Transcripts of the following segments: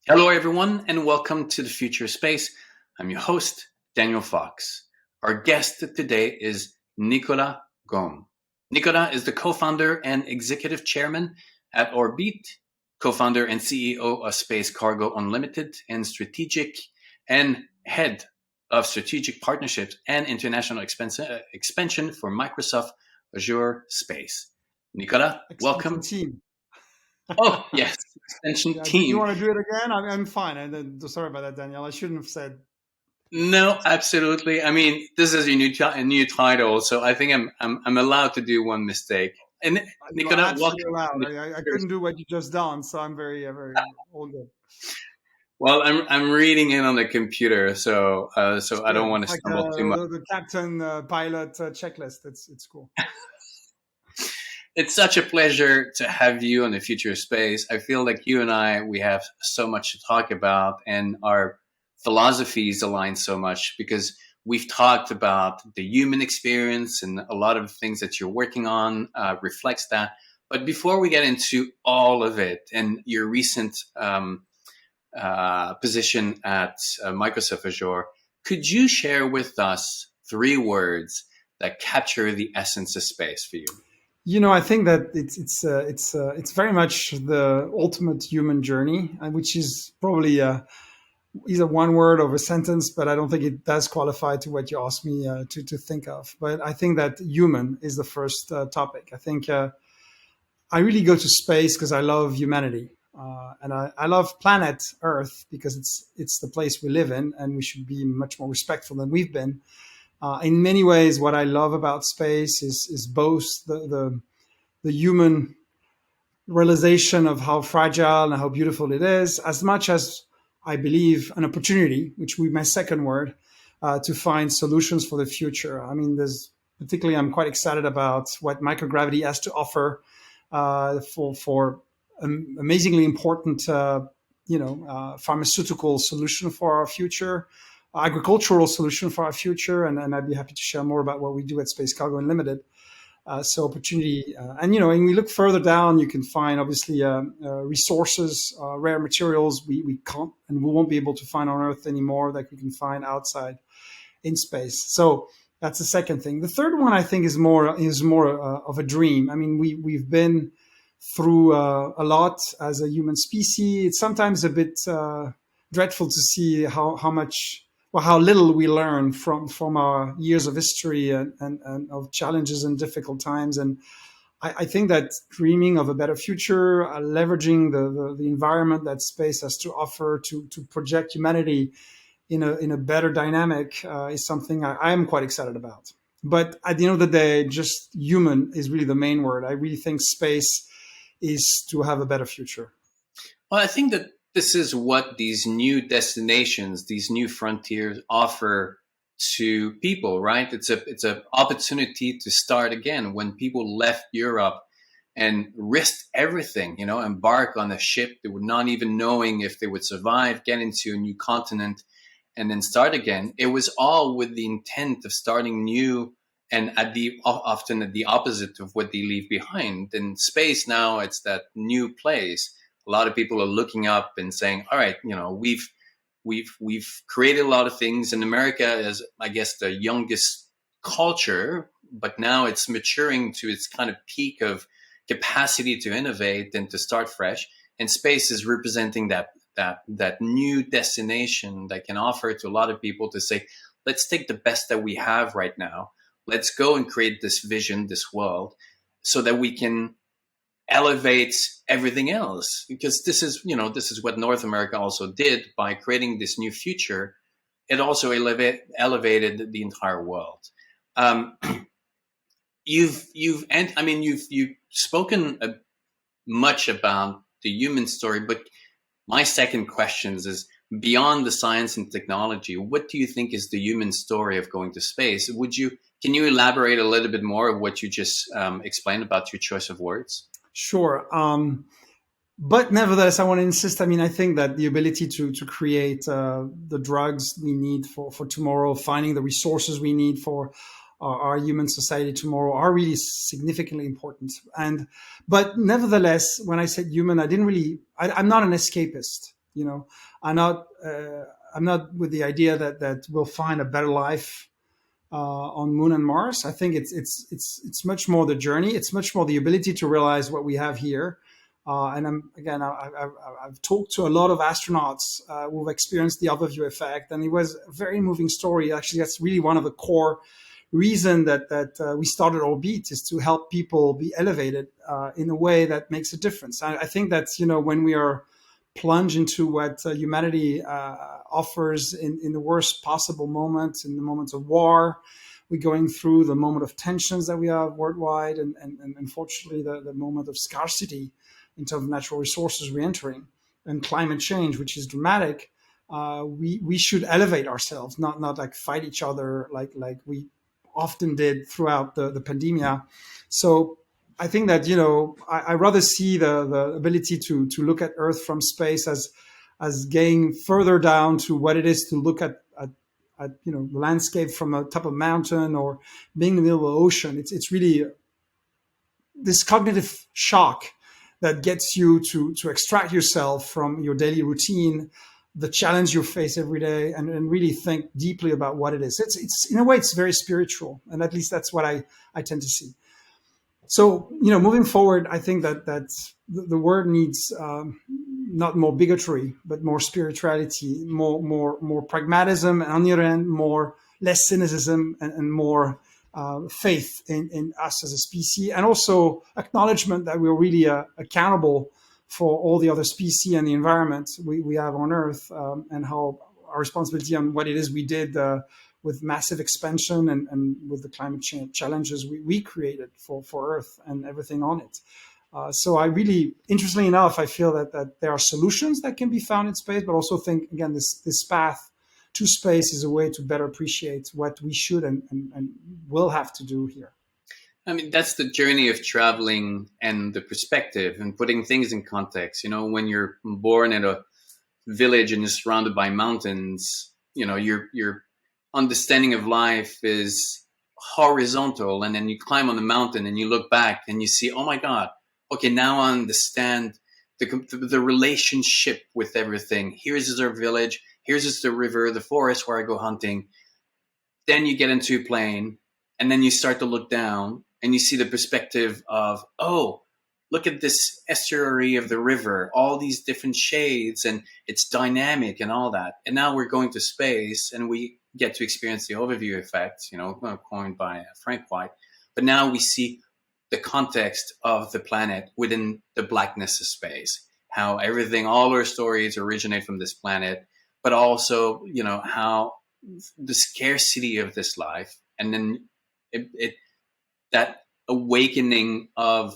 Hello, everyone, and welcome to the Future Space. I'm your host, Daniel Fox. Our guest today is Nicolas Gaume. Nicolas is the co-founder and executive chairman at Orbite, co-founder and CEO of Space Cargo Unlimited, and head of strategic partnerships and international expansion for Microsoft Azure Space. Nicolas, Extension welcome. team. Oh, yes, extension Yeah, do you team. want to do it again? I'm fine. And then, sorry about that, Daniel. I shouldn't have said. No, absolutely. I mean, this is a new title, so I think I'm allowed to do one mistake. And You are Nicola, absolutely welcome. allowed. I couldn't do what you just done, so I'm very all good. Well, I'm reading it on the computer, so I don't Good. want It's to like stumble too much. the captain pilot checklist. It's cool. It's such a pleasure to have you on the Future Space. I feel like you and we have so much to talk about, and our philosophies align so much because we've talked about the human experience, and a lot of things that you're working on reflects that. But before we get into all of it and your recent position at Microsoft Azure, could you share with us three words that capture the essence of space for you? I think that it's very much the ultimate human journey, which is probably either one word or a sentence, but I don't think it does qualify to what you asked me to think of. But I think that human is the first topic. I think I really go to space because I love humanity. And I love planet Earth because it's the place we live in, and we should be much more respectful than we've been. In many ways, what I love about space is both the human realization of how fragile and how beautiful it is, as much as I believe an opportunity, which will be my second word, to find solutions for the future. I mean, I'm quite excited about what microgravity has to offer for amazingly important, pharmaceutical solution for our future, agricultural solution for our future, and I'd be happy to share more about what we do at Space Cargo Unlimited. So opportunity, and we look further down, you can find obviously resources, rare materials we can't and we won't be able to find on Earth anymore that we can find outside in space. So that's the second thing. The third one I think is more of a dream. I mean, we've been through a lot as a human species. It's sometimes a bit dreadful to see how little we learn from our years of history and of challenges and difficult times. And I think that dreaming of a better future, leveraging the environment that space has to offer to project humanity in a better dynamic is something I am quite excited about. But at the end of the day, just human is really the main word. I really think space is to have a better future. Well, I think that this is what these new destinations, these new frontiers offer to people, right? It's a opportunity to start again. When people left Europe and risked everything, embark on a ship, they were not even knowing if they would survive, get into a new continent, and then start again. It was all with the intent of starting new, and often at the opposite of what they leave behind. In space now, it's that new place. A lot of people are looking up and saying, all right, we've created a lot of things, and America is, I guess, the youngest culture, but now it's maturing to its kind of peak of capacity to innovate and to start fresh. And space is representing that new destination that can offer to a lot of people to say, let's take the best that we have right now. Let's go and create this vision, this world, so that we can elevate everything else. Because this is what North America also did by creating this new future. It also elevated the entire world. You've spoken much about the human story, but my second question is, beyond the science and technology, what do you think is the human story of going to space? Can you elaborate a little bit more of what you just explained about your choice of words? Sure. But nevertheless, I want to insist. I mean, I think that the ability to create the drugs we need for tomorrow, finding the resources we need for our human society tomorrow, are really significantly important. But nevertheless, when I said human, I'm not an escapist. You know, I'm not I'm not with the idea that we'll find a better life on Moon and Mars. I think it's much more the journey. It's much more the ability to realize what we have here. And I've talked to a lot of astronauts who've experienced the overview effect, and it was a very moving story. Actually, that's really one of the core reason that we started Orbite, is to help people be elevated in a way that makes a difference. I think that's, when we are plunged into what humanity offers in the worst possible moments, in the moments of war. We're going through the moment of tensions that we have worldwide, and unfortunately the moment of scarcity in terms of natural resources we're entering, and climate change, which is dramatic. We should elevate ourselves, not like fight each other like we often did throughout the pandemia. So I think that, I rather see the ability to look at Earth from space as getting further down to what it is to look at the landscape from a top of a mountain, or being in the middle of the ocean. It's really this cognitive shock that gets you to extract yourself from your daily routine, the challenge you face every day, and really think deeply about what it is. It's in a way, it's very spiritual, and at least that's what I tend to see. So, moving forward, I think that the word needs not more bigotry, but more spirituality, more pragmatism, and on the other hand, less cynicism, and more faith in us as a species, and also acknowledgement that we're really accountable for all the other species and the environment we have on Earth, and how our responsibility on what it is we did with massive expansion, and with the climate change challenges we created for Earth and everything on it. So I really, interestingly enough, I feel that there are solutions that can be found in space, but also think, again, this path to space is a way to better appreciate what we should and will have to do here. I mean, that's the journey of traveling and the perspective and putting things in context. When you're born in a village and you're surrounded by mountains, your understanding of life is horizontal. And then you climb on the mountain and you look back and you see, oh my God, okay, now I understand the relationship with everything. Here's our village. Here's the river, the forest where I go hunting. Then you get into a plane, and then you start to look down and you see the perspective of, oh, look at this estuary of the river, all these different shades, and it's dynamic and all that. And now we're going to space, and we get to experience the overview effect, coined by Frank White. But now we see the context of the planet within the blackness of space, how everything, all our stories originate from this planet, but also, how the scarcity of this life, and then that awakening of,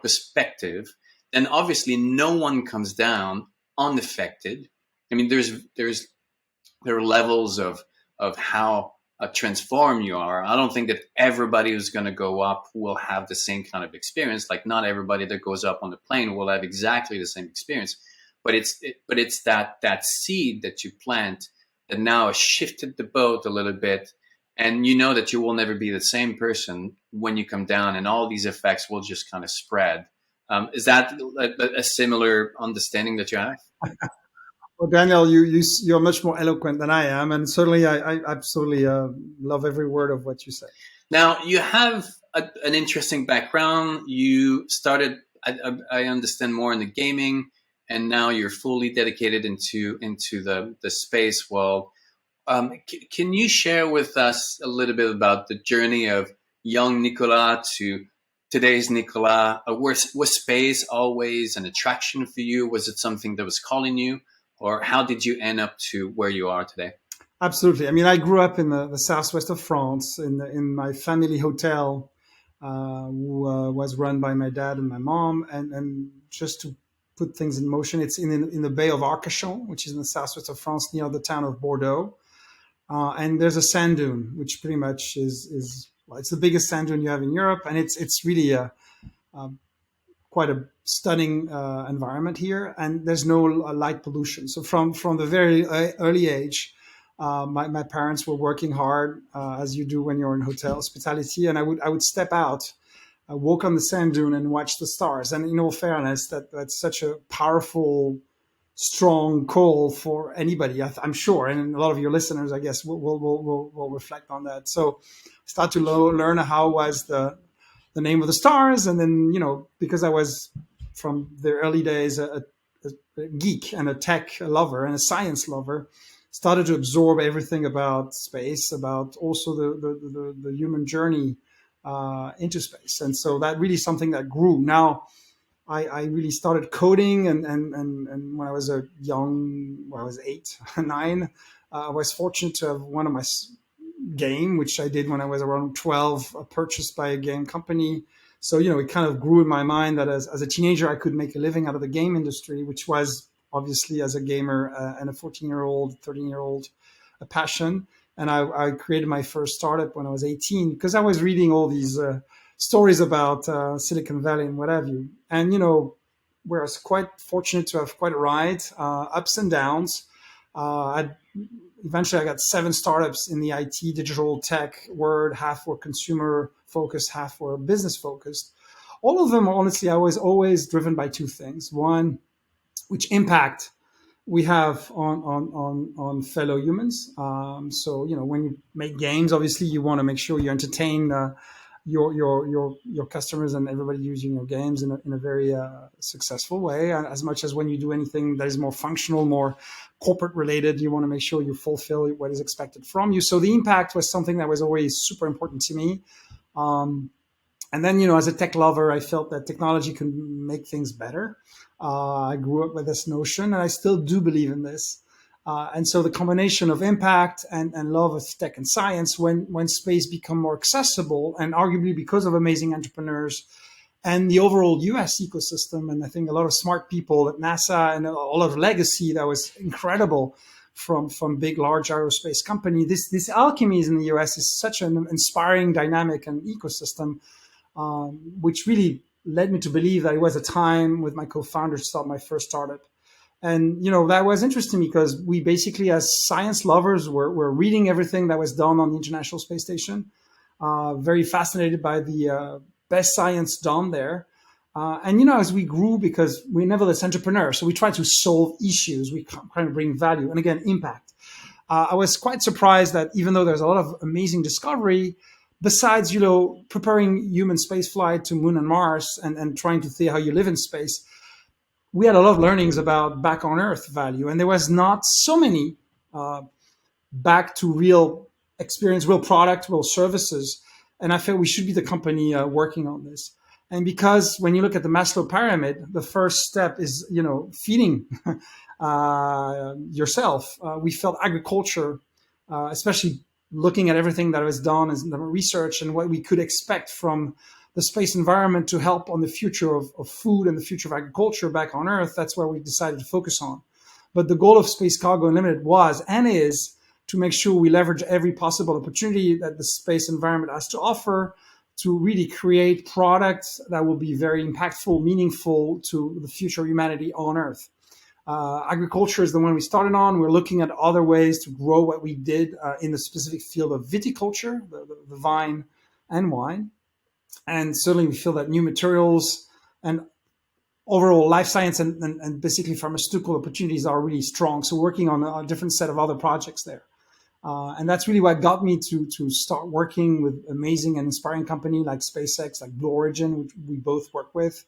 perspective. Then obviously no one comes down unaffected. I mean, there are levels of how transformed you are. I don't think that everybody who's going to go up will have the same kind of experience. Like, not everybody that goes up on the plane will have exactly the same experience. But it's that seed that you plant that now has shifted the boat a little bit, and that you will never be the same person when you come down, and all these effects will just kind of spread. Is that a similar understanding that you have? Well, Daniel, you're much more eloquent than I am, and certainly I absolutely love every word of what you say. Now, you have an interesting background. You started, I understand, more in the gaming, and now you're fully dedicated into the space world. Can you share with us a little bit about the journey of young Nicolas to today's Nicolas? Was space always an attraction for you? Was it something that was calling you? Or how did you end up to where you are today? Absolutely. I mean, I grew up in the southwest of France, in my family hotel, who was run by my dad and my mom. And just to put things in motion, it's in the Bay of Arcachon, which is in the southwest of France, near the town of Bordeaux. And there's a sand dune, which pretty much is well, it's the biggest sand dune you have in Europe, and it's really quite a stunning environment here, and there's no light pollution. So from the very early age, my parents were working hard, as you do when you're in hotel hospitality, and I would step out, walk on the sand dune, and watch the stars. And in all fairness, that's such a powerful strong call for anybody, I'm sure, and a lot of your listeners, I guess, will reflect on that. So start to learn how was the name of the stars, and then because I was from the early days a geek and a tech lover and a science lover, started to absorb everything about space, about also the human journey into space, and so that really something that grew. Now I really started coding, and when I was when I was 8, 9, I was fortunate to have one of my game, which I did when I was around 12, purchased by a game company. So, it kind of grew in my mind that as a teenager, I could make a living out of the game industry, which was obviously as a gamer and a 14-year-old, 13-year-old, a passion. And I created my first startup when I was 18 because I was reading all these stories about Silicon Valley and what have you. And, we're quite fortunate to have quite a ride, ups and downs. Eventually I got 7 startups in the IT digital tech world. Half were consumer focused, half were business focused. All of them, honestly, I was always driven by 2 things. One, which impact we have on fellow humans. So, when you make games, obviously you want to make sure you entertain your customers and everybody using your games in a very successful way. As much as when you do anything that is more functional, more corporate related, you want to make sure you fulfill what is expected from you. So the impact was something that was always super important to me. And then, as a tech lover, I felt that technology can make things better. I grew up with this notion, and I still do believe in this. And so the combination of impact and love of tech and science, when space become more accessible, and arguably because of amazing entrepreneurs and the overall US ecosystem, and I think a lot of smart people at NASA and a lot of legacy that was incredible from big, large aerospace company. This alchemy in the US is such an inspiring dynamic and ecosystem, which really led me to believe that it was a time with my co-founder to start my first startup. And, that was interesting because we basically, as science lovers, were reading everything that was done on the International Space Station, very fascinated by the best science done there. And, as we grew, because we're nevertheless entrepreneurs, so we try to solve issues, we try to bring value and, again, impact. I was quite surprised that even though there's a lot of amazing discovery, besides, preparing human space flight to Moon and Mars and trying to see how you live in space, we had a lot of learnings about back on Earth value, and there was not so many back to real experience, real product, real services. And I felt we should be the company working on this. And because when you look at the Maslow pyramid, the first step is, feeding yourself. We felt agriculture, especially looking at everything that was done as the research and what we could expect from the space environment to help on the future of food and the future of agriculture back on Earth. That's where we decided to focus on. But the goal of Space Cargo Unlimited was and is to make sure we leverage every possible opportunity that the space environment has to offer to really create products that will be very impactful, meaningful to the future of humanity on Earth. Agriculture is the one we started on. We're looking at other ways to grow what we did in the specific field of viticulture, the vine and wine. And certainly we feel that new materials and overall life science and basically pharmaceutical opportunities are really strong. So working on a different set of other projects there. And that's really what got me to start working with amazing and inspiring company like SpaceX, like Blue Origin, which we both work with,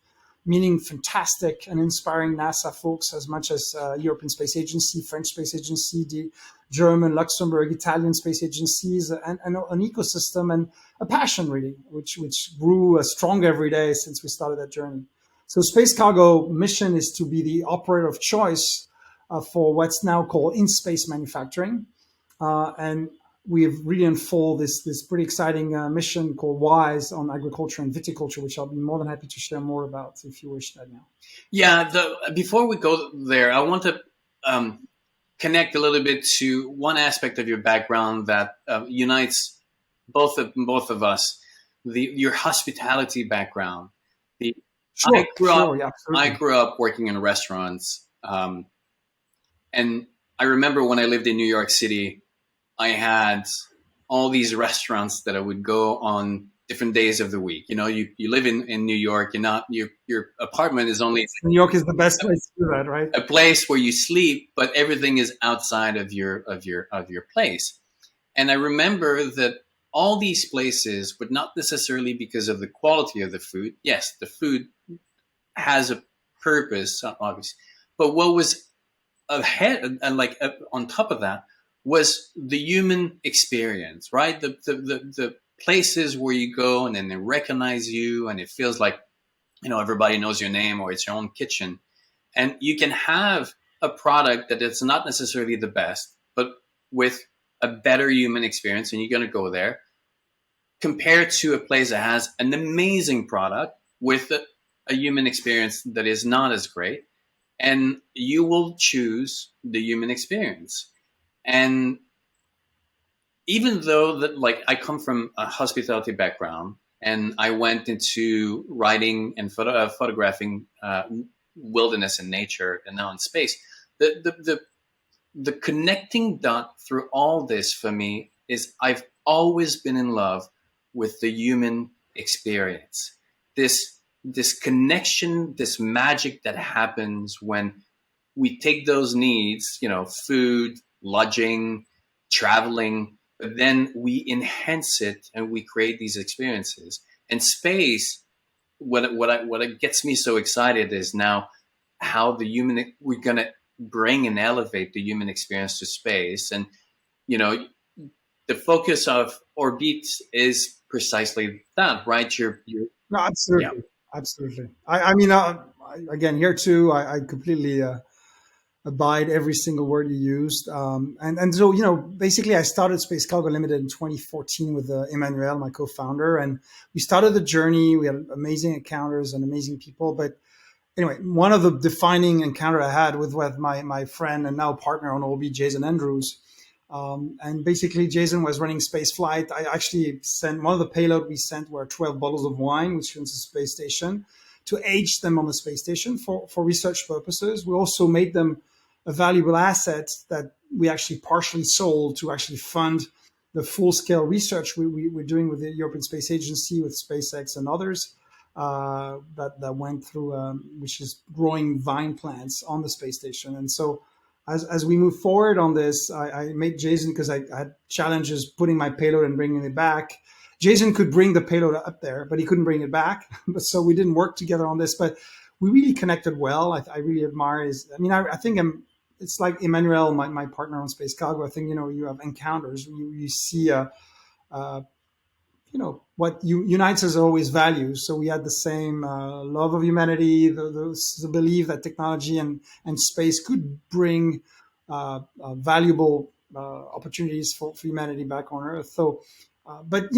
meaning fantastic and inspiring NASA folks as much as European Space Agency, French Space Agency, the German, Luxembourg, Italian space agencies, and an ecosystem and a passion really, which grew strong every day since we started that journey. So Space Cargo mission is to be the operator of choice for what's now called in-space manufacturing. And we've really unfolded this pretty exciting mission called WISE on agriculture and viticulture, which I'll be more than happy to share more about if you wish that now. Yeah, before we go there, I want to connect a little bit to one aspect of your background that unites both of us, your hospitality background. Sure, I absolutely. grew up working in restaurants, and I remember when I lived in New York City, I had all these restaurants that I would go on different days of the week. You live in New York. You're not your apartment is only New York is the best place to do that, right? a place where you sleep, but everything is outside of your place. And I remember that all these places, but not necessarily because of the quality of the food. Yes, the food has a purpose, obviously, but what was ahead and like on top of that was the human experience, right? The places where you go and then they recognize you, and it feels like everybody knows your name, or it's your own kitchen, and you can have a product that it's not necessarily the best, but with a better human experience, and you're going to go there compared to a place that has an amazing product with a human experience that is not as great, and you will choose the human experience. And even though that, like, I come from a hospitality background and I went into writing and photographing wilderness and nature, and now in space, the connecting dot through all this for me is I've always been in love with the human experience. This connection, this magic that happens when we take those needs, food, lodging, traveling, but then we enhance it and we create these experiences. And space, what gets me so excited is now how we're gonna bring and elevate the human experience to space. And the focus of Orbite is precisely that, right? No, absolutely, Yeah. absolutely. I mean, again, here too, I completely abide every single word you used. And so, basically I started Space Cargo Limited in 2014 with Emmanuel, my co-founder, and we started the journey. We had amazing encounters and amazing people. But anyway, one of the defining encounter I had with my friend and now partner on Orbite, Jason Andrews. And basically Jason was running space flight. I actually sent one of the payload we sent were 12 bottles of wine, which went to the space station, to age them on the space station for research purposes. We also made them a valuable asset that we actually partially sold to actually fund the full-scale research we're doing with the European Space Agency, with SpaceX and others, that went through, which is growing vine plants on the space station. And so as we move forward on this, I made Jason, because I had challenges putting my payload and bringing it back. Jason could bring the payload up there, but he couldn't bring it back. So we didn't work together on this, but we really connected well. I really admire I think it's like Emmanuel, my partner on Space Cargo. I think, you have encounters. You see, what unites us are always values. So we had the same love of humanity, the belief that technology and space could bring valuable opportunities for humanity back on Earth. So, but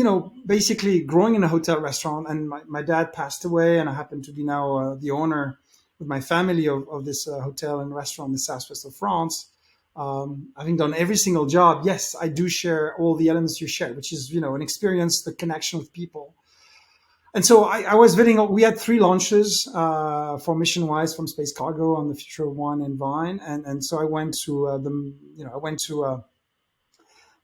basically growing in a hotel restaurant, and my dad passed away, and I happen to be now the owner with my family of this hotel and restaurant in the southwest of France. Having done every single job, yes, I do share all the elements you shared, which is, an experience, the connection with people. And so I was visiting, we had 3 launches for mission-wise from Space Cargo on the Future of One and Vine. And so I went to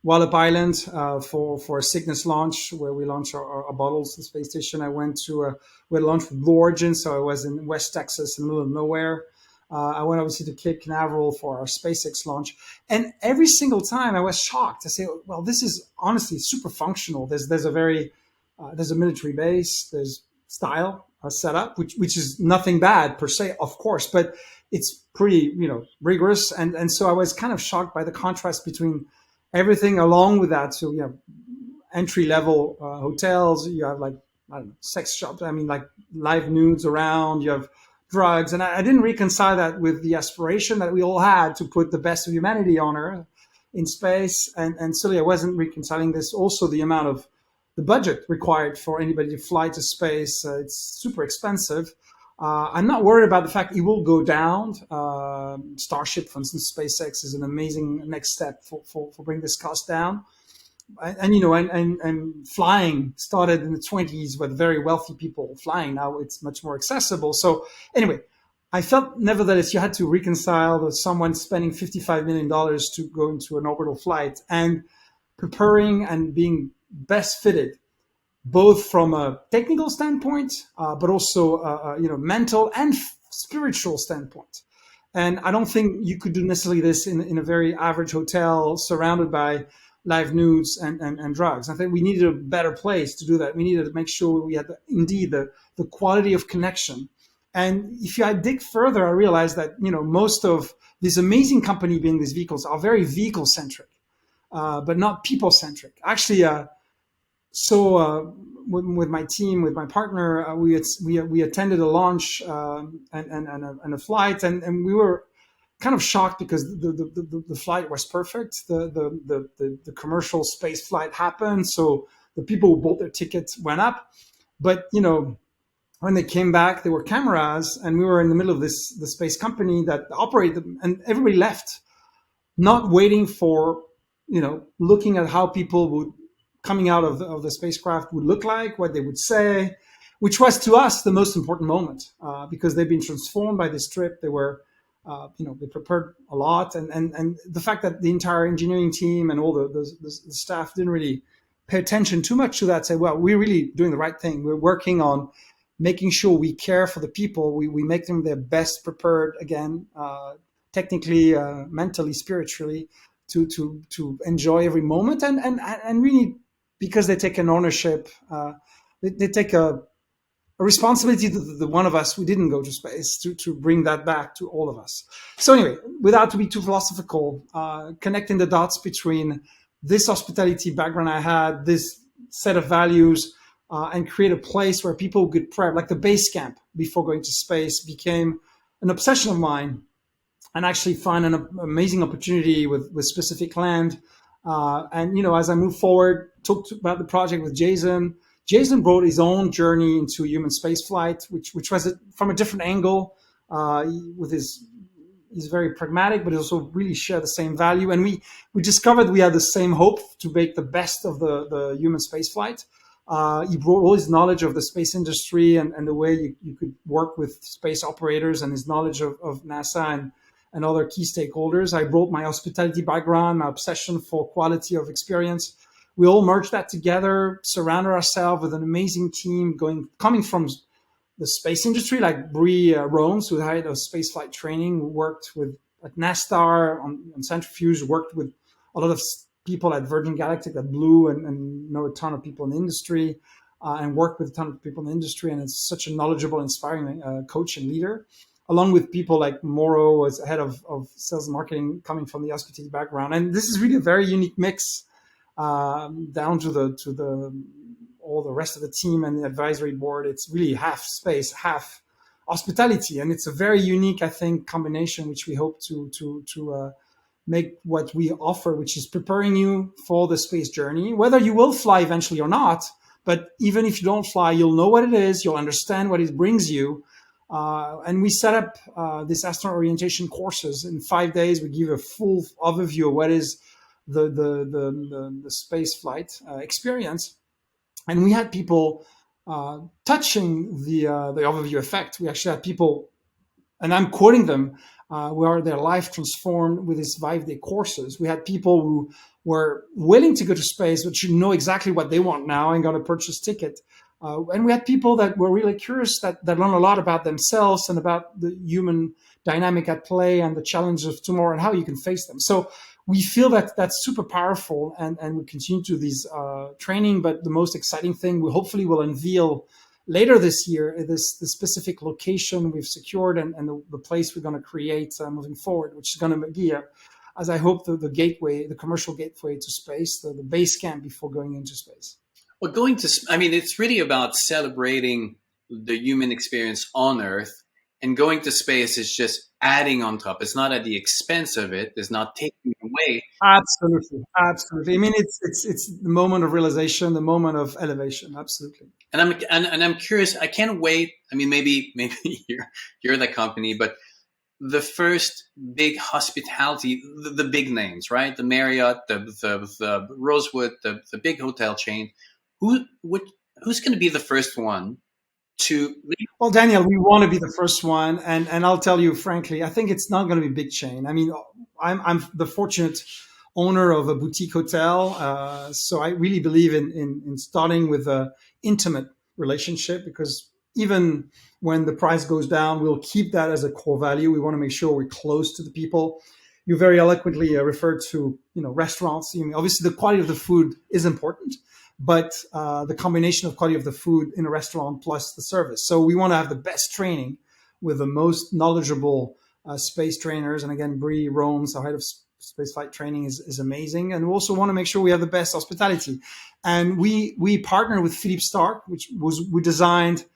Wallop Island for a Cygnus launch, where we launched our bottles to the space station. I went to we had launched with Blue Origin, so I was in West Texas, in the middle of nowhere. I went obviously to Cape Canaveral for our SpaceX launch, and every single time I was shocked. I say, well, this is honestly super functional. There's a military base, there's style set up, which is nothing bad per se, of course, but it's pretty rigorous, and so I was kind of shocked by the contrast between everything along with that. So you have entry level hotels, you have like, I don't know, sex shops. I mean, like live nudes around. You have drugs, and I didn't reconcile that with the aspiration that we all had to put the best of humanity on Earth in space. And so I wasn't reconciling this. Also, the amount of the budget required for anybody to fly to space, it's super expensive. I'm not worried about the fact it will go down. Starship, for instance, SpaceX is an amazing next step for bringing this cost down. And flying started in the 20s with very wealthy people flying. Now it's much more accessible. So anyway, I felt nevertheless you had to reconcile with someone spending $55 million to go into an orbital flight and preparing and being best fitted both from a technical standpoint, but also mental and spiritual standpoint. And I don't think you could do necessarily this in a very average hotel surrounded by live nudes and drugs. I think we needed a better place to do that. We needed to make sure we had indeed the quality of connection. And if I dig further, I realized that most of these amazing company being these vehicles are very vehicle centric, but not people centric. Actually, with my team, with my partner, we attended a launch and a flight, and we were kind of shocked because the flight was perfect. The commercial space flight happened, so the people who bought their tickets went up. But when they came back, there were cameras, and we were in the middle of the space company that operated them, and everybody left, not waiting for looking at how people would coming out of the spacecraft would look like, what they would say, which was to us the most important moment because they've been transformed by this trip. They were, they prepared a lot, and the fact that the entire engineering team and all the staff didn't really pay attention too much to that. Say, well, we're really doing the right thing. We're working on making sure we care for the people. We make them their best prepared again, technically, mentally, spiritually, to enjoy every moment and really, because they take an ownership, they take a responsibility to the one of us who didn't go to space to bring that back to all of us. So anyway, without to be too philosophical, connecting the dots between this hospitality background I had, this set of values, and create a place where people could prep, like the base camp before going to space, became an obsession of mine. And actually find an amazing opportunity with specific land. And as I move forward, talked about the project with Jason. Jason brought his own journey into human space flight, which was from a different angle. With he's very pragmatic, but he also really share the same value. And we discovered we had the same hope to make the best of the human space flight. He brought all his knowledge of the space industry and the way you could work with space operators, and his knowledge of NASA and other key stakeholders. I brought my hospitality background, my obsession for quality of experience. We all merged that together, surrounded ourselves with an amazing team coming from the space industry, like Brie Rones, who had a space flight training, who worked at NASTAR on centrifuge, worked with a lot of people at Virgin Galactic at Blue and know a ton of people in the industry, and worked with a ton of people in the industry. And it's such a knowledgeable, inspiring coach and leader, along with people like Moro as head of sales and marketing coming from the hospitality background. And this is really a very unique mix down to all the rest of the team and the advisory board. It's really half space, half hospitality. And it's a very unique, I think, combination, which we hope to make what we offer, which is preparing you for the space journey, whether you will fly eventually or not. But even if you don't fly, you'll know what it is. You'll understand what it brings you. And we set up this astronaut orientation courses. In 5 days, we give a full overview of what is the space flight experience. And we had people touching the overview effect. We actually had people, and I'm quoting them, where their life transformed with these 5-day courses. We had people who were willing to go to space, but should know exactly what they want now and got a purchase ticket. And we had people that were really curious that learn a lot about themselves and about the human dynamic at play and the challenges of tomorrow and how you can face them. So we feel that that's super powerful, and we continue to do these training. But the most exciting thing, we hopefully will unveil later this year, the specific location we've secured and the place we're going to create moving forward, which is going to be, as I hope, the gateway, the commercial gateway to space, the base camp before going into space. Well, it's really about celebrating the human experience on Earth, and going to space is just adding on top. It's not at the expense of it. It's not taking away. Absolutely. I mean, it's the moment of realization, the moment of elevation. Absolutely. And I'm curious. I can't wait. I mean, maybe you're the company, but the first big hospitality, the big names, right? The Marriott, the Rosewood, the big hotel chain. Who's going to be the first one to? Well, Daniel, we want to be the first one, and I'll tell you frankly, I think it's not going to be big chain. I mean, I'm the fortunate owner of a boutique hotel, so I really believe in starting with intimate relationship, because even when the price goes down, we'll keep that as a core value. We want to make sure we're close to the people. You very eloquently referred to, restaurants. I mean, obviously, the quality of the food is important, but the combination of quality of the food in a restaurant plus the service. So we want to have the best training with the most knowledgeable space trainers. And again, Brie Rome's, our head of space flight training, is amazing. And we also want to make sure we have the best hospitality. And we partnered with Philippe Stark, we designed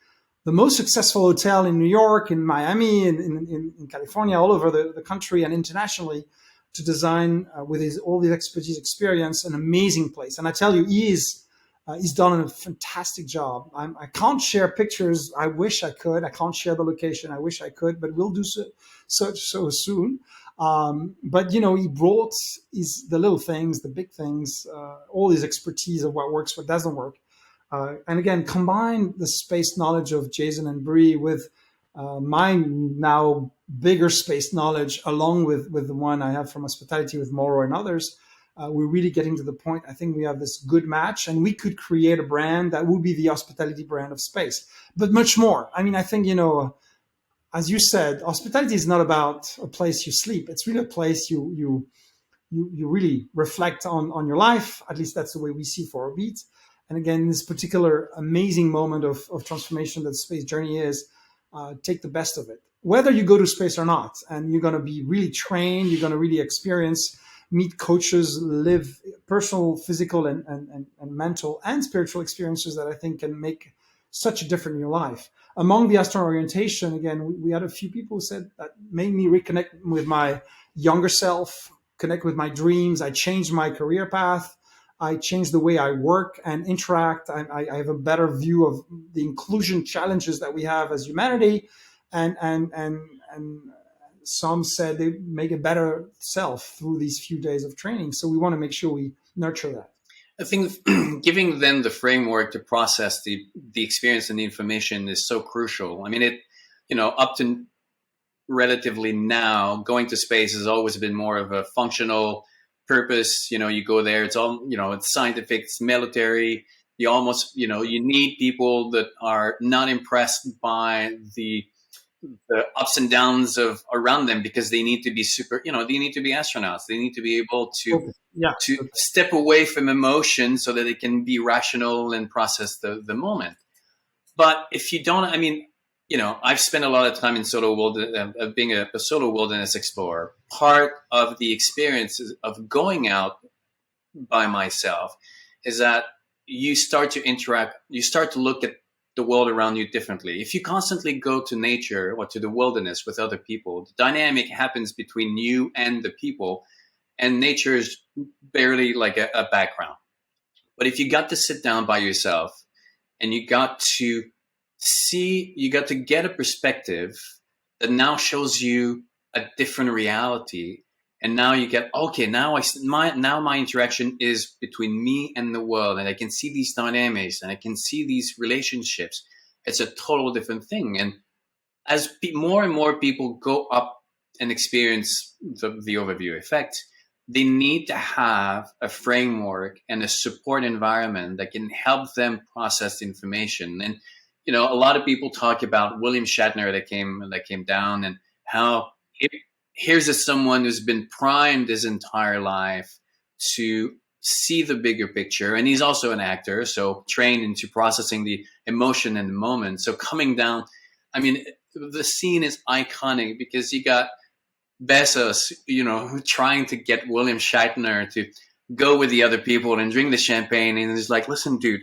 the most successful hotel in New York, in Miami, in California, all over the country and internationally, to design with all his expertise, experience, an amazing place. And I tell you, he's done a fantastic job. I can't share pictures. I wish I could. I can't share the location. I wish I could, but we'll do so soon. But he brought the little things, the big things, all his expertise of what works, what doesn't work. And again, combine the space knowledge of Jason and Brie with my now bigger space knowledge, along with the one I have from hospitality with Moro and others. We're really getting to the point. I think we have this good match, and we could create a brand that would be the hospitality brand of space, but much more. I mean, I think, as you said, hospitality is not about a place you sleep. It's really a place you really reflect on your life. At least that's the way we see for Orbite. And again, this particular amazing moment of transformation that the space journey is, take the best of it. Whether you go to space or not, and you're going to be really trained, you're going to really experience, meet coaches, live personal, physical, and mental and spiritual experiences that I think can make such a difference in your life. Among the astronaut orientation, again, we had a few people who said that made me reconnect with my younger self, connect with my dreams. I changed my career path. I changed the way I work and interact. I have a better view of the inclusion challenges that we have as humanity, and some said they make a better self through these few days of training. So we want to make sure we nurture that. I think giving them the framework to process the experience and the information is so crucial. I mean, up to relatively now, going to space has always been more of a functional purpose. You go there, it's all, it's scientific, it's military. You almost, you need people that are not impressed by the ups and downs of around them, because they need to be they need to be astronauts. They need to be able to step away from emotion so that they can be rational and process the moment. But if you don't, I mean, I've spent a lot of time in of being a solo wilderness explorer. Part of the experience of going out by myself is that you start to interact, you start to look at the world around you differently. If you constantly go to nature or to the wilderness with other people, the dynamic happens between you and the people, and nature is barely like a background. But if you got to sit down by yourself and you got to get a perspective that now shows you a different reality, and now you get, okay, now my interaction is between me and the world, and I can see these dynamics and I can see these relationships. It's a total different thing. And as more and more people go up and experience the overview effect, they need to have a framework and a support environment that can help them process information. And a lot of people talk about William Shatner that came down, and how here's someone who's been primed his entire life to see the bigger picture. And he's also an actor, so trained into processing the emotion in the moment. So coming down, I mean, the scene is iconic because you got Bezos, trying to get William Shatner to go with the other people and drink the champagne. And he's like, listen, dude,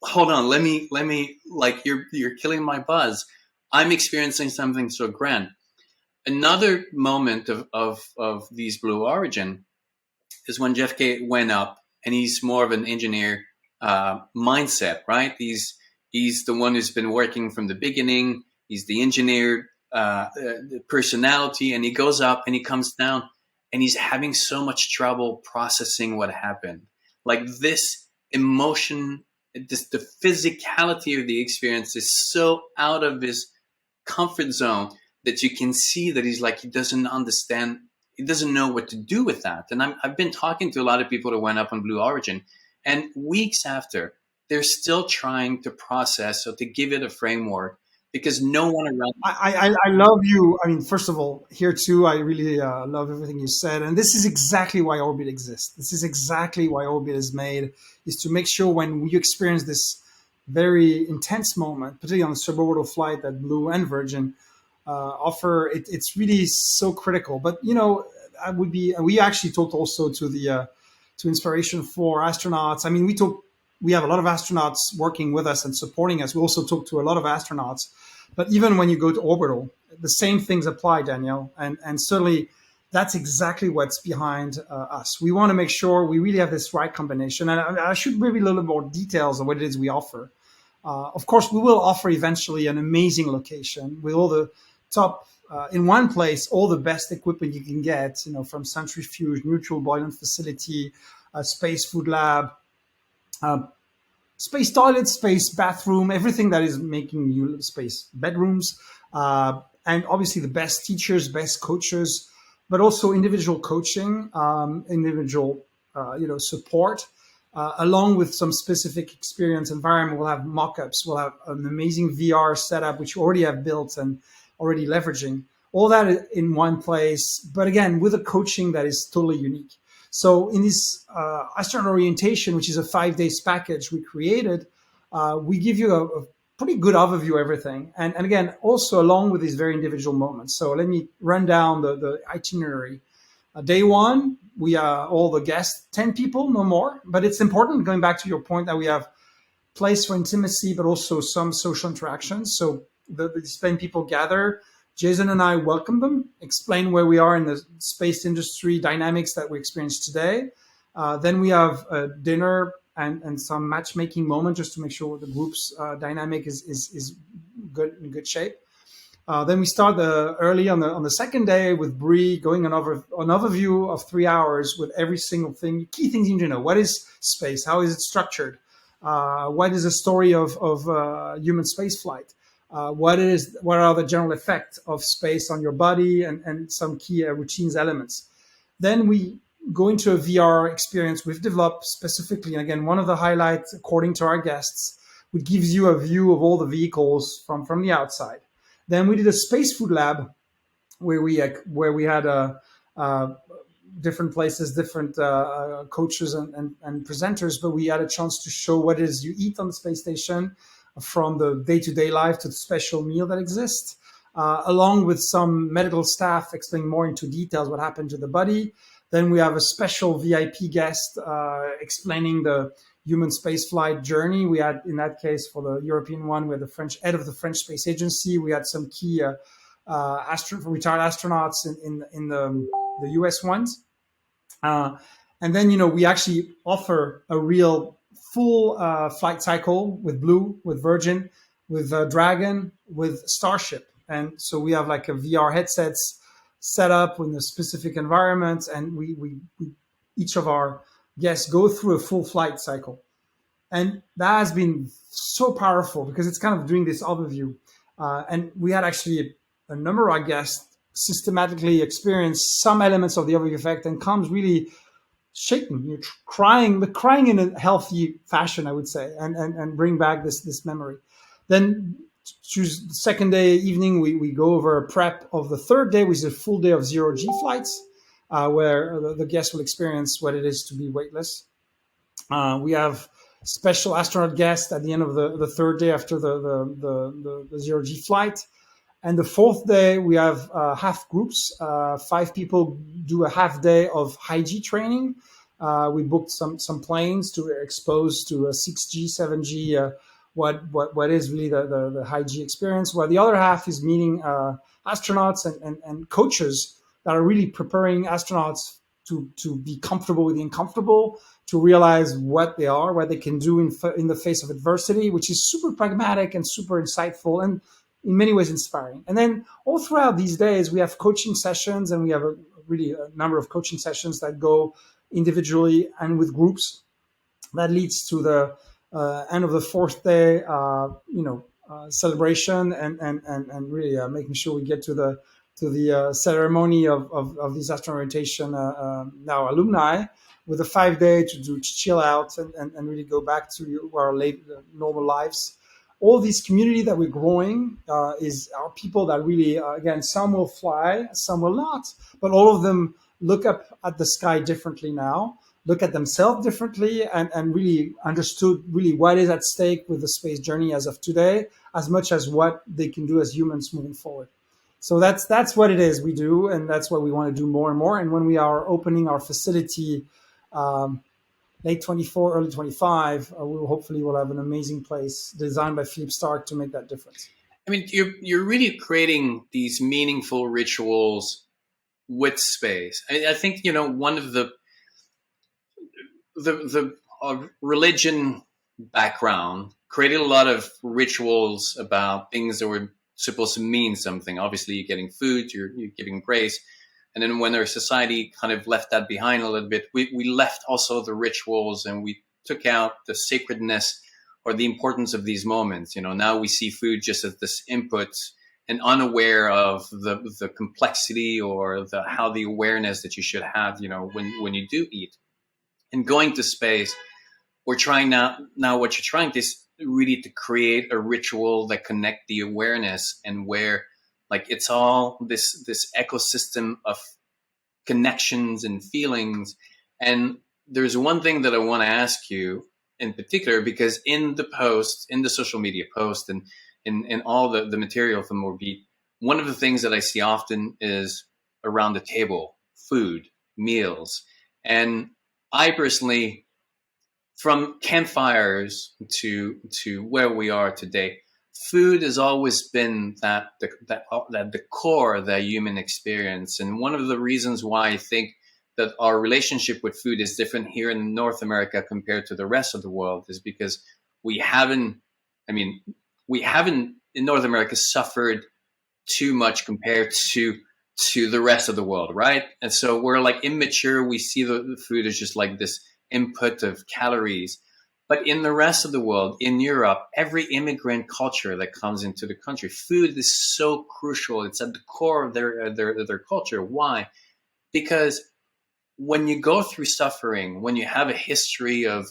hold on, let me, like, you're killing my buzz. I'm experiencing something so grand. Another moment of these Blue Origin is when Jeff K went up, and he's more of an engineer mindset, right? He's the one who's been working from the beginning. He's the engineer personality, and he goes up and he comes down, and he's having so much trouble processing what happened. Like, this emotion, the physicality of the experience is so out of his comfort zone that you can see that he's like, he doesn't understand, he doesn't know what to do with that. And I've been talking to a lot of people that went up on Blue Origin, and weeks after, they're still trying to process, so to give it a framework, because no one around. I love you. I mean, first of all, here too, I really love everything you said, and this is exactly why Orbit exists. This is exactly why Orbit is made, is to make sure when you experience this very intense moment, particularly on the suborbital flight that Blue and Virgin offer, it's really so critical. But I would be. We actually talked also to Inspiration for astronauts. I mean, we have a lot of astronauts working with us and supporting us. We also talk to a lot of astronauts. But even when you go to orbital, the same things apply, Danielle. And certainly that's exactly what's behind us. We want to make sure we really have this right combination. And I should maybe a little more details on what it is we offer. Of course, we will offer eventually an amazing location with all the top, in one place, all the best equipment you can get, from centrifuge, neutral buoyant facility, space food lab, space toilet, space bathroom, everything that is making you space bedrooms, and obviously the best teachers, best coaches, but also individual coaching, individual support, along with some specific experience environment. We'll have mock-ups. We'll have an amazing VR setup, which we already have built and already leveraging. All that in one place, but again, with a coaching that is totally unique. So in this astronaut orientation, which is a 5 days package we created, we give you a pretty good overview of everything. And again, also along with these very individual moments. So let me run down the itinerary. Day one, we are all the guests, 10 people, no more. But it's important, going back to your point, that we have place for intimacy, but also some social interactions. So the 10 people gather. Jason and I welcome them, explain where we are in the space industry dynamics that we experience today. Then we have a dinner and some matchmaking moment just to make sure the group's dynamic is good, in good shape. Then we start early on the second day with Bree going an overview of 3 hours with every single thing, key things you need to know. What is space? How is it structured? What is the story of human space flight? What are the general effects of space on your body and some key routines elements. Then we go into a VR experience we've developed specifically. And again, one of the highlights, according to our guests, which gives you a view of all the vehicles from the outside. Then we did a space food lab where we had different places, different coaches and presenters, but we had a chance to show what it is you eat on the space station, from the day-to-day life to the special meal that exists, along with some medical staff explaining more into details what happened to the body. Then we have a special VIP guest explaining the human spaceflight journey. We had, in that case, for the European one, we had the French head of the French Space Agency. We had some key retired astronauts in the US ones. And then, we actually offer a real full flight cycle with Blue, with Virgin, with Dragon, with Starship. And so we have like a VR headsets set up in a specific environment, and we each of our guests go through a full flight cycle. And that has been so powerful because it's kind of doing this overview. And we had actually a number of our guests systematically experience some elements of the overview effect and comes really shaking, you're crying, but crying in a healthy fashion, I would say, and bring back this memory. Then choose the second day evening, we go over a prep of the third day, which is a full day of zero-G flights, where the guests will experience what it is to be weightless. We have special astronaut guests at the end of the third day after the zero-G flight. And the fourth day, we have half groups. 5 people do a half day of high G training. We booked some planes to expose to a 6G, 7G, what is really the high G experience. While the other half is meeting astronauts and coaches that are really preparing astronauts to be comfortable with the uncomfortable, to realize what they are, what they can do in the face of adversity, which is super pragmatic and super insightful and in many ways inspiring. And then all throughout these days, we have coaching sessions, and we have a number of coaching sessions that go individually and with groups. That leads to the end of the fourth day, celebration and really making sure we get to the ceremony of these astronaut orientation now alumni, with a 5 day to chill out and really go back to our normal lives. All these community that we're growing is our people that really, again, some will fly, some will not, but all of them look up at the sky differently now, look at themselves differently, and really understood really what is at stake with the space journey as of today, as much as what they can do as humans moving forward. So that's what it is we do, and that's what we want to do more and more. And when we are opening our facility, um, late 24, early 25, we will hopefully will have an amazing place designed by Philippe Stark to make that difference. I mean, you're really creating these meaningful rituals with space. I think one of the religion background created a lot of rituals about things that were supposed to mean something. Obviously, you're getting food, you're giving grace. And then when our society kind of left that behind a little bit, we left also the rituals, and we took out the sacredness or the importance of these moments. Now we see food just as this input and unaware of the complexity or how the awareness that you should have, when you do eat. And going to space, we're trying now what you're trying to is really to create a ritual that connect the awareness, and where like it's all this ecosystem of connections and feelings. And there's one thing that I want to ask you in particular, because in the social media post, and in all the material from Orbite, one of the things that I see often is around the table, food, meals. And I personally, from campfires to where we are today, food has always been the core of that human experience. And one of the reasons why I think that our relationship with food is different here in North America compared to the rest of the world is because we haven't in North America suffered too much compared to the rest of the world, right? And so we're like immature. We see the food as just like this input of calories. But in the rest of the world, in Europe, every immigrant culture that comes into the country, food is so crucial. It's at the core of their culture. Why? Because when you go through suffering, when you have a history of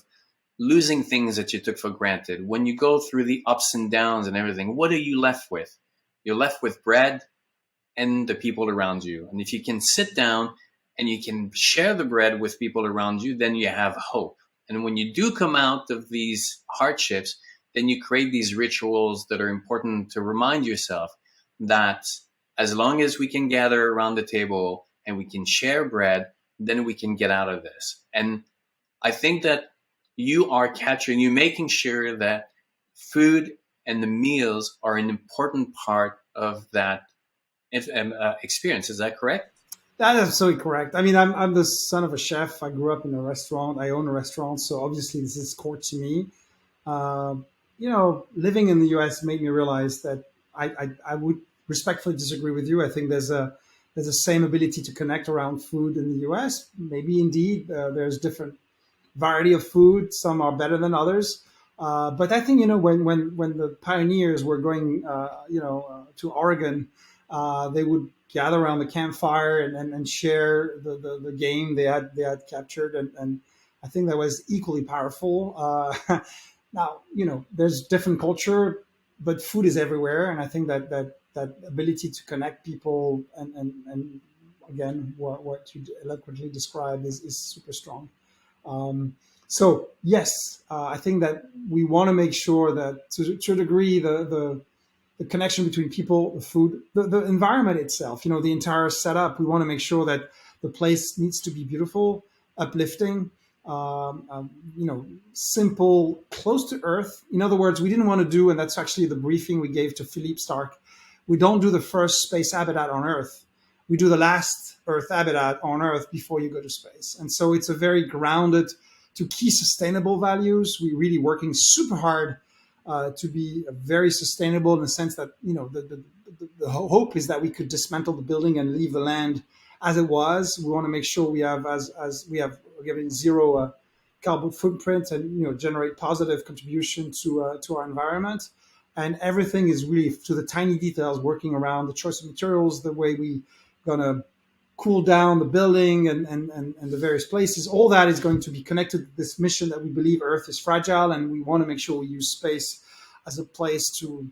losing things that you took for granted, when you go through the ups and downs and everything, what are you left with? You're left with bread and the people around you. And if you can sit down and you can share the bread with people around you, then you have hope. And when you do come out of these hardships, then you create these rituals that are important to remind yourself that as long as we can gather around the table and we can share bread, then we can get out of this. And I think that you're making sure that food and the meals are an important part of that experience. Is that correct? That is absolutely correct. I mean, I'm the son of a chef. I grew up in a restaurant. I own a restaurant, so obviously this is core to me. Uh, Living in the U.S. made me realize that I would respectfully disagree with you. I think there's the same ability to connect around food in the U.S. Maybe indeed there's different variety of food. Some are better than others. But I think when the pioneers were going to Oregon, they would gather around the campfire and share the game they had captured, and I think that was equally powerful. Now there's different culture, but food is everywhere, and I think that ability to connect people and again what you eloquently described is super strong. So yes, I think that we want to make sure that to a degree the connection between people, the food, the environment itself, the entire setup. We want to make sure that the place needs to be beautiful, uplifting, simple, close to earth. In other words, we didn't want to do, and that's actually the briefing we gave to Philippe Stark. We don't do the first space habitat on Earth. We do the last Earth habitat on Earth before you go to space. And so it's a very grounded to key sustainable values. We're really working super hard to be very sustainable in the sense that the hope is that we could dismantle the building and leave the land as it was. We want to make sure we have we're giving zero carbon footprint and generate positive contribution to our environment. And everything is really to the tiny details, working around the choice of materials, the way we gonna cool down the building and the various places. All that is going to be connected to this mission that we believe Earth is fragile, and we want to make sure we use space as a place to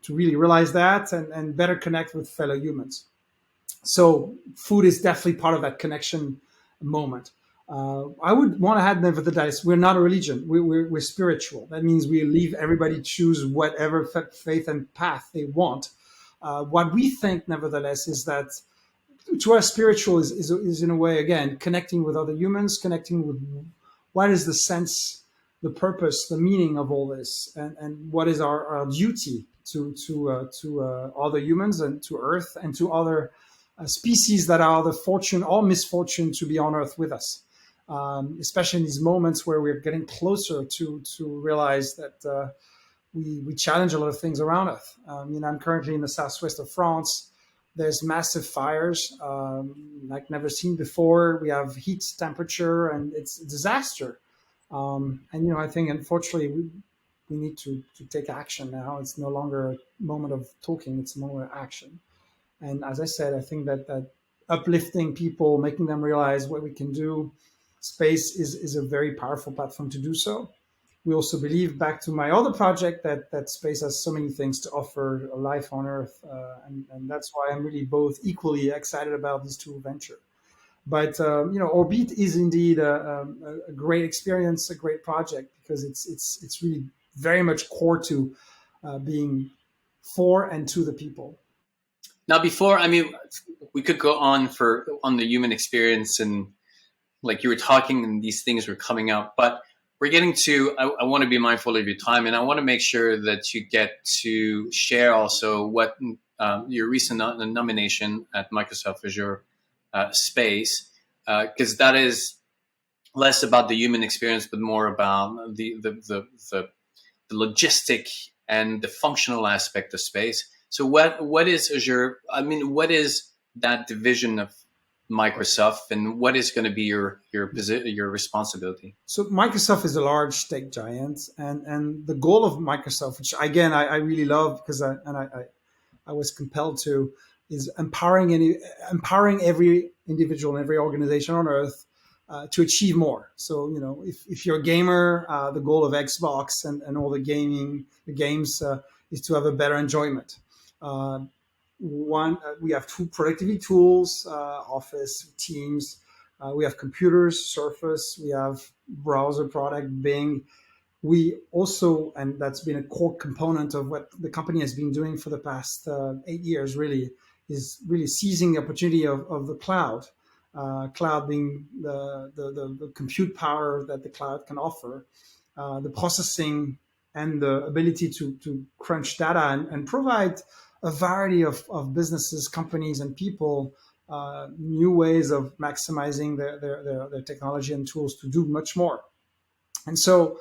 really realize that and better connect with fellow humans. So food is definitely part of that connection moment. I would want to add, nevertheless, we're not a religion. We're spiritual. That means we leave everybody choose whatever faith and path they want. What we think, nevertheless, is that to us, spiritual is in a way, again, connecting with other humans, connecting with what is the sense, the purpose, the meaning of all this, and what is our duty to other humans and to Earth and to other species that are the fortune or misfortune to be on Earth with us. Especially in these moments where we're getting closer to realize that we challenge a lot of things around us. I'm currently in the southwest of France. There's massive fires like never seen before. We have heat, temperature, and it's a disaster. I think unfortunately we need to take action now. It's no longer a moment of talking; it's a moment of action. And as I said, I think that uplifting people, making them realize what we can do, space is a very powerful platform to do so. We also believe, back to my other project, that space has so many things to offer a life on Earth. And that's why I'm really both equally excited about these two ventures. But, Orbite is indeed a great experience, a great project, because it's really very much core to being for and to the people. Now, we could go on the human experience, and like you were talking, and these things were coming up, but we're getting to. I want to be mindful of your time, and I want to make sure that you get to share also what your recent nomination at Microsoft Azure Space, because that is less about the human experience, but more about the logistic and the functional aspect of space. So what is Azure? What is that division of Microsoft, and what is going to be your responsibility? So Microsoft is a large tech giant, and the goal of Microsoft, which again I really love because I was compelled to, is empowering every individual and every organization on Earth to achieve more. So if you're a gamer, the goal of Xbox and all the games is to have a better enjoyment. We have two productivity tools, Office, Teams. We have computers, Surface. We have browser product, Bing. We also, and that's been a core component of what the company has been doing for the past 8 years, really, is really seizing the opportunity of the cloud. Cloud being the compute power that the cloud can offer, the processing and the ability to crunch data and provide a variety of businesses, companies, and people new ways of maximizing their technology and tools to do much more. And so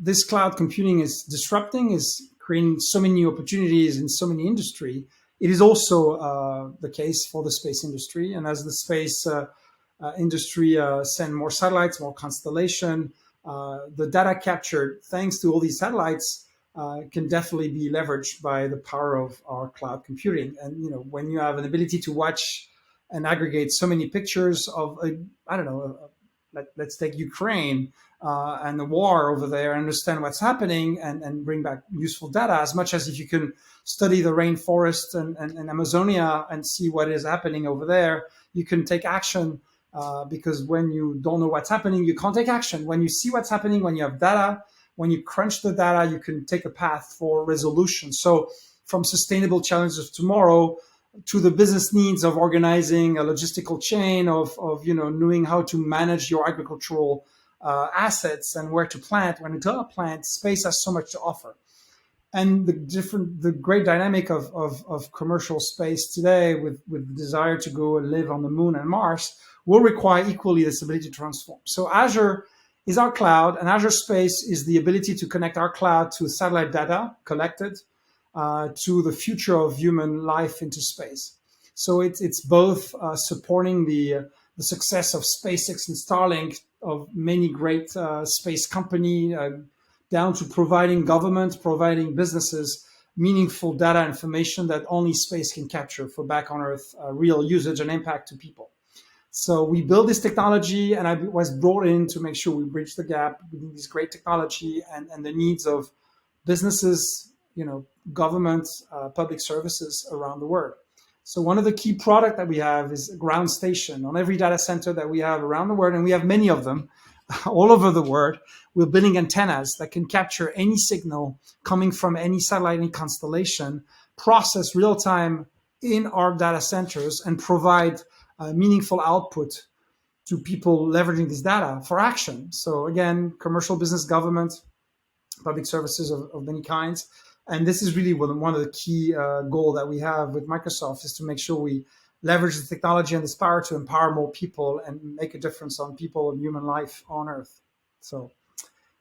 this cloud computing is disrupting, is creating so many new opportunities in so many industry. It is also the case for the space industry. And as the space industry send more satellites, more constellation, the data captured thanks to all these satellites can definitely be leveraged by the power of our cloud computing. And when you have an ability to watch and aggregate so many pictures of, let's take Ukraine and the war over there, understand what's happening and bring back useful data, as much as if you can study the rainforest and Amazonia and see what is happening over there, you can take action. Because when you don't know what's happening, you can't take action. When you see what's happening, when you have data, when you crunch the data, you can take a path for resolution. So from sustainable challenges of tomorrow to the business needs of organizing a logistical chain, of knowing how to manage your agricultural assets and where to plant, when to plant, space has so much to offer. And the great dynamic of commercial space today with the desire to go and live on the moon and Mars will require equally this ability to transform. So Azure is our cloud, and Azure Space is the ability to connect our cloud to satellite data collected to the future of human life into space. So it's both supporting the success of SpaceX and Starlink, of many great space company, down to providing government, providing businesses meaningful data information that only space can capture for back on Earth real usage and impact to people. So we built this technology, and I was brought in to make sure we bridge the gap between this great technology and the needs of businesses, governments, public services around the world. So one of the key product that we have is a ground station on every data center that we have around the world, and we have many of them all over the world. We're building antennas that can capture any signal coming from any satellite, any constellation, process real time in our data centers, and provide meaningful output to people leveraging this data for action. So again, commercial, business, government, public services of many kinds. And this is really one of the key goal that we have with Microsoft, is to make sure we leverage the technology and this power to empower more people and make a difference on people and human life on Earth. So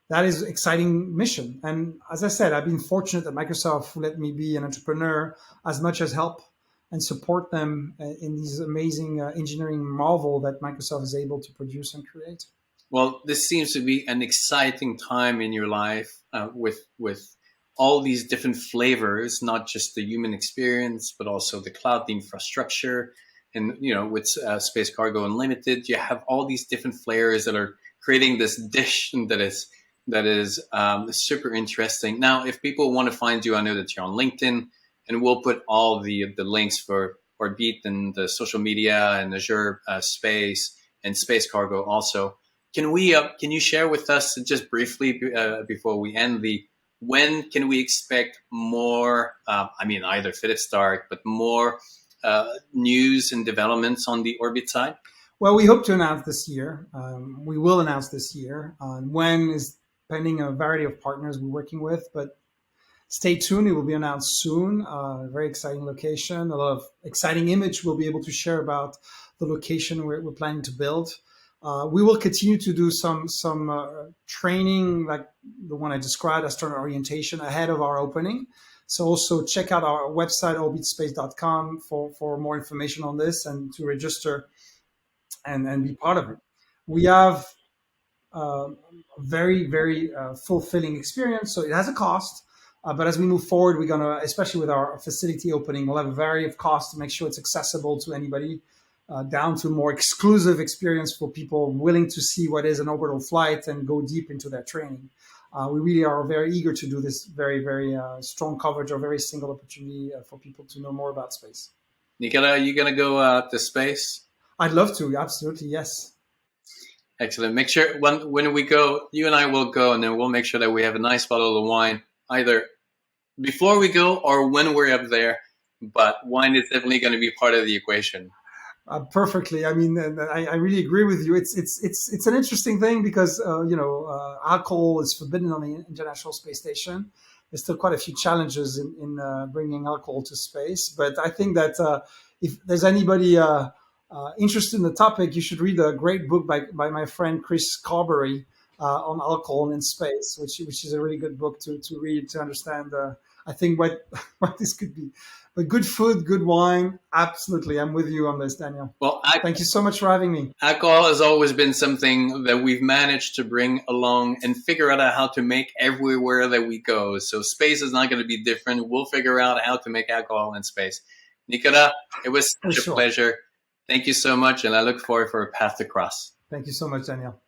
that is an exciting mission. And as I said, I've been fortunate that Microsoft let me be an entrepreneur as much as help and support them in these amazing engineering marvel that Microsoft is able to produce and create. Well, this seems to be an exciting time in your life with all these different flavors, not just the human experience, but also the cloud, the infrastructure, and with Space Cargo Unlimited, you have all these different flavors that are creating this dish that is super interesting. Now, if people want to find you, I know that you're on LinkedIn, and we'll put all the links for Orbite and the social media and Azure Space and Space Cargo also. Can you share with us just briefly before we end when can we expect more? Either fit it start, but more news and developments on the Orbite side. Well, we hope to announce this year. We will announce this year. When is pending a variety of partners we're working with, but stay tuned. It will be announced soon. Very exciting location. A lot of exciting image we'll be able to share about the location we're planning to build. We will continue to do some training like the one I described, astronaut orientation, ahead of our opening. So also check out our website, orbitespace.com, for more information on this and to register and be part of it. We have a very, very fulfilling experience. So it has a cost. But as we move forward, we're going to, especially with our facility opening, we'll have a variety of costs to make sure it's accessible to anybody, down to more exclusive experience for people willing to see what is an orbital flight and go deep into their training. We really are very eager to do this very, very strong coverage of every single opportunity for people to know more about space. Nicolas, are you going to go to space? I'd love to. Absolutely. Yes. Excellent. Make sure when we go, you and I will go, and then we'll make sure that we have a nice bottle of wine, either before we go or when we're up there. But wine is definitely going to be part of the equation. Perfectly. I mean, I really agree with you. It's an interesting thing because alcohol is forbidden on the International Space Station. There's still quite a few challenges in bringing alcohol to space. But I think that if there's anybody interested in the topic, you should read a great book by my friend Chris Carberry on alcohol in space, which is a really good book to read to understand. I think what this could be. But good food, good wine, absolutely. I'm with you on this, Daniel. Well, thank you so much for having me. Alcohol has always been something that we've managed to bring along and figure out how to make everywhere that we go. So space is not going to be different. We'll figure out how to make alcohol in space. Nicolas, it was such a pleasure. Thank you so much, and I look forward for a path to cross. Thank you so much, Daniel.